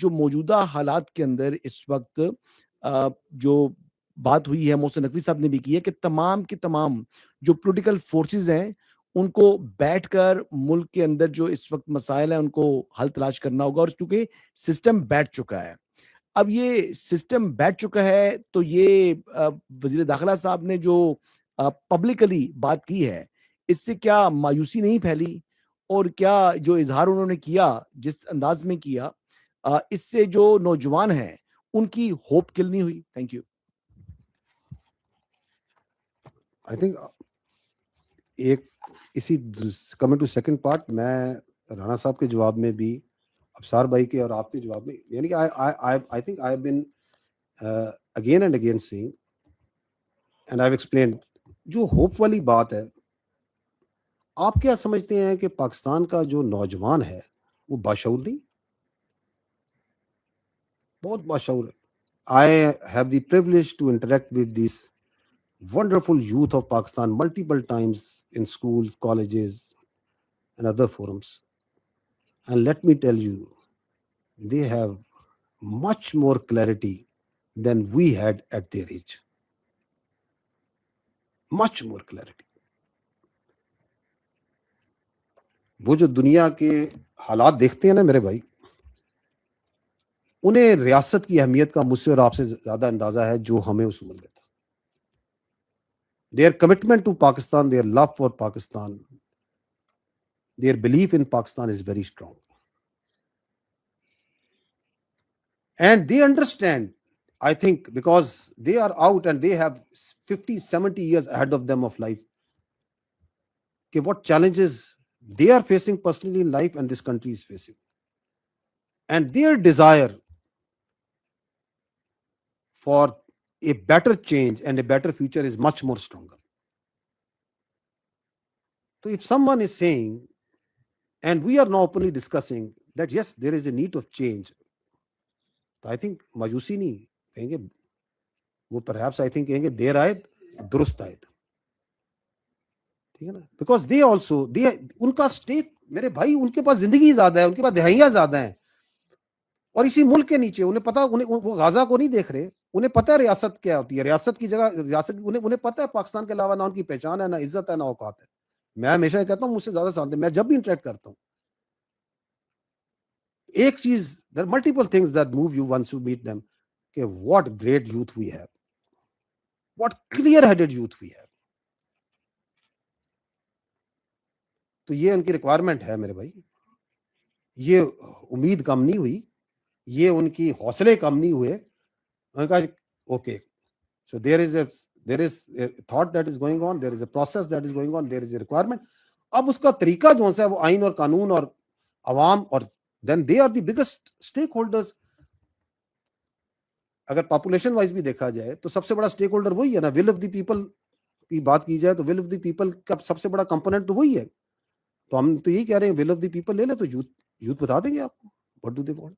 जो मौजूदा हालात के अंदर इस वक्त जो बात हुई है, मोहसिन नकवी साहब ने भी की है कि तमाम की तमाम जो पॉलिटिकल फोर्सेस हैं, उनको बैठकर मुल्क के अंदर जो इस वक्त मसाइल हैं, उनको हल तलाश करना होगा। और चूंकि सिस्टम बैठ चुका है, अब ये सिस्टम बैठ चुका है, तो ये वजीर दाखिला साहब ने जो पब्लिकली बात की है, इससे क्या मायूसी नहीं फैली? और क्या जो इजहार उन्होंने किया, जिस अंदाज में किया, इससे जो नौजवान हैं उनकी होप किल नहीं हुई? Thank you. आई थिंक एक इसी कमिंग टू सेकंड पार्ट, मैं राणा साहब के जवाब में भी, अफसार भाई के और आपके जवाब में, यानी कि I think I have been again and again saying and I have explained, जो होप वाली बात है, आप क्या समझते हैं कि पाकिस्तान का जो नौजवान है वो बाशऊर नहीं? बहुत बाशऊर है। I have the privilege to interact with this wonderful youth of Pakistan multiple times in schools, colleges, and other forums. And let me tell you, they have much more clarity than we had at their age. Much more clarity. वो जो दुनिया के हालात देखते हैं ना मेरे भाई, उन्हें रियासत की अहमियत का मुझसे और आपसे ज्यादा अंदाजा है जो हमें उस उम्र में था। Their commitment to Pakistan, their love for Pakistan, their belief in Pakistan is very strong. And they understand, I think, because they are out and they have 50, 70 years ahead of them of life, okay, what challenges they are facing personally in life and this country is facing. And their desire for a better change and a better future is much more stronger. So if someone is saying, and we are now openly discussing that yes, there is a need of change, तो I think मायूसी नहीं कहेंगे, वो perhaps I think कहेंगे देर आयद दुरुस्त आयद, ठीक है ना? Because they also, उनका स्टेक, मेरे भाई, उनके पास जिंदगी ज्यादा है, उनके पास दहाइयां ज्यादा हैं, और इसी मुल्क के नीचे उन्हें पता, वो गाजा को नहीं देख रहे, उन्हें पता है रियासत क्या होती है, रियासत की जगह रियासत, उन्हें पता है पाकिस्तान के अलावा ना उनकी पहचान है, ना इज्जत है, ना औकात है। मैं हमेशा कहता हूँ, मुझसे ज्यादा जानते, मैं जब भी इंटरेक्ट करता हूँ, एक चीज, there multiple things that move you once you meet them, कि what great youth we have, what clear headed youth we have. तो ये उनकी रिक्वायरमेंट है मेरे भाई, ये उम्मीद कम नहीं हुई, ये उनकी हौसले कम नहीं हुए। उन्होंने कहा okay, so there is a thought that is going on, there is a process that is going on, there is a requirement. अब उसका तरीका जो है वो आइन और कानून और अवाम, और then they are the biggest stakeholders. अगर पॉपुलेशन वाइज भी देखा जाए तो सबसे बड़ा स्टेक होल्डर वही है ना। विल ऑफ द पीपल की बात की जाए तो विल ऑफ द पीपल का सबसे बड़ा कंपोनेंट तो वही है। तो हम तो यही कह रहे हैं, विल ऑफ द पीपल ले ले तो यूथ बता देंगे आपको व्हाट डू दे वांट।